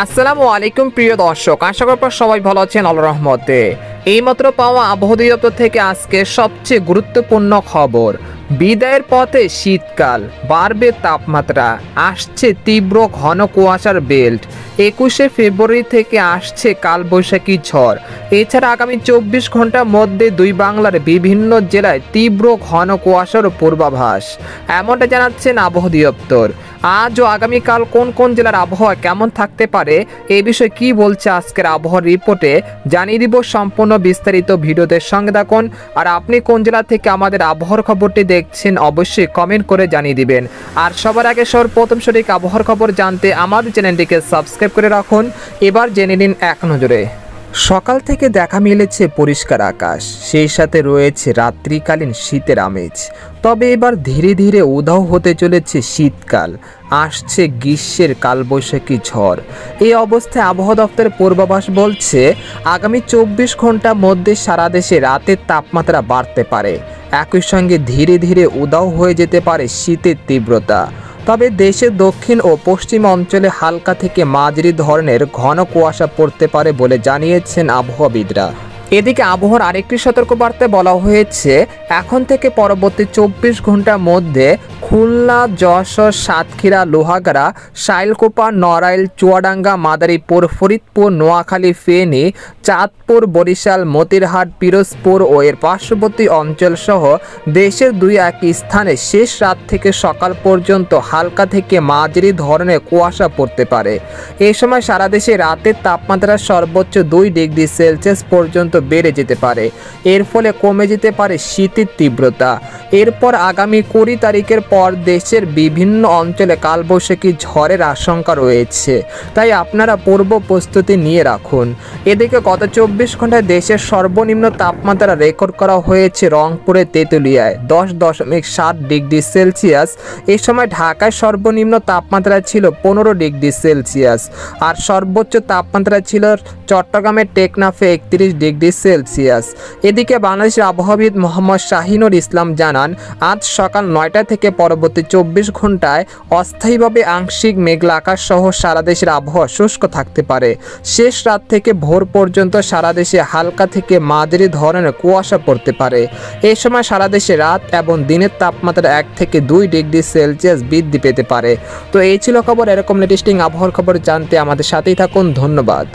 আসসালামু আলাইকুম প্রিয় দর্শক, আশা করি সবাই ভালো আছেন আল্লাহর রহমতে। এইমাত্র পাওয়া আবহাওয়া অধিদপ্তর থেকে আজকে সবচেয়ে গুরুত্বপূর্ণ খবর, বিদায়ের পথে শীতকাল, বাড়বে তাপমাত্রা, আসছে তীব্র ঘন কুয়াশার বেল্ট। 21শে ফেব্রুয়ারি থেকে আসছে কালবৈশাখী ঝড়। এছাড়া আগামী 24 ঘন্টার মধ্যে দুই বাংলার বিভিন্ন জেলায় তীব্র ঘন কুয়াশার পূর্বাভাস, এমনটা জানাচ্ছেন আবহাওয়া অধিদপ্তর। আজ ও আগামীকাল কোন কোন জেলার আবহাওয়া কেমন থাকতে পারে এই বিষয়ে কি বলছে আজকের আবহাওয়ার রিপোর্টে জানিয়ে দিব। সম্পূর্ণ বিস্তারিত ভিডিওদের সঙ্গে থাকুন। আর আপনি কোন জেলা থেকে আমাদের আবহাওয়ার খবরটি দেখছেন অবশ্যই কমেন্ট করে জানিয়ে দিবেন। আর সবার আগে সর্বপ্রথম সঠিক আবহাওয়ার খবর জানতে আমাদের চ্যানেলটিকে সাবস্ক্রাইব করে রাখুন। এবার জেনে নিন এক নজরে। সকাল থেকে দেখা মিলেছে পরিষ্কার আকাশ, সেই সাথে রয়েছে রাত্রিকালীন শীতের আমেজ। তবে এবার ধীরে ধীরে উধাও হতে চলেছে শীতকাল, আসছে গ্রীষ্মের কালবৈশাখী ঝড়। এই অবস্থায় আবহাওয়া দপ্তরের পূর্বাভাস বলছে আগামী 24 ঘন্টার মধ্যে সারা দেশে রাতের তাপমাত্রা বাড়তে পারে, একই সঙ্গে ধীরে ধীরে উধাও হয়ে যেতে পারে শীতের তীব্রতা। তবে দেশের দক্ষিণ ও পশ্চিম অঞ্চলে হালকা থেকে মাঝারি ধরনের ঘন কুয়াশা পড়তে পারে বলে জানিয়েছেন আবহাওয়াবিদরা। এদিকে আবহাওয়ার আরেকটি সতর্কবার্তায় বলা হয়েছে এখন থেকে পরবর্তী 24 ঘন্টার মধ্যে খুলনা, যশোর, সাতক্ষীরা, লোহাগাড়া, শাইলকুপা, নড়াইল, চুয়াডাঙ্গা, মাদারীপুর, ফরিদপুর, নোয়াখালী, ফেনী, চাঁদপুর, বরিশাল, মতিরহাট, পিরোজপুর ও এর পার্শ্ববর্তী অঞ্চলসহ দেশের 2-1 স্থানে শেষ রাত থেকে সকাল পর্যন্ত হালকা থেকে মাঝারি ধরনের কুয়াশা পড়তে পারে। এই সময় সারা দেশে রাতের তাপমাত্রা সর্বোচ্চ 2 ডিগ্রি সেলসিয়াস পর্যন্ত বেড়ে যেতে পারে। এর ফলে কমে যেতে পারে শীতের তীব্রতা। এরপর আগামী 20 তারিখের পর দেশের বিভিন্ন অঞ্চলে কালবৈশাখী ঝড়ের আশঙ্কা রয়েছে, তাই আপনারা পূর্ব প্রস্তুতি নিয়ে রাখুন। এদিকে গত 24 ঘন্টায় দেশের সর্বনিম্ন তাপমাত্রা রেকর্ড করা হয়েছে রংপুরে তেঁতুলিয়ায় 10.7 ডিগ্রি সেলসিয়াস। এই সময় ঢাকায় সর্বনিম্ন তাপমাত্রা ছিল 15 ডিগ্রি সেলসিয়াস, আর সর্বোচ্চ তাপমাত্রা ছিল চট্টগ্রামের টেকনাফে 31 ডিগ্রি সেলসিয়াস। এদিকে বাংলাদেশের আবহাওয়াবিদ মোহাম্মদ শাহিনুর ইসলাম জানান আজ সকাল 9টা থেকে পরবর্তী 24 ঘন্টায় অস্থায়ীভাবে আংশিক মেঘলা আকাশ সহ সারা দেশের আবহাওয়া শুষ্ক থাকতে পারে। শেষ রাত থেকে ভোর পর্যন্ত সারা দেশে হালকা থেকে মাঝারি ধরনের কুয়াশা পড়তে পারে। এই সময় সারা দেশে রাত এবং দিনের তাপমাত্রা 1 থেকে 2 ডিগ্রি সেলসিয়াস বৃদ্ধি পেতে পারে। তো এই ছিল খবর। এরকম লেটেস্টিং আবহাওয়ার খবর জানতে আমাদের সাথেই থাকুন। ধন্যবাদ।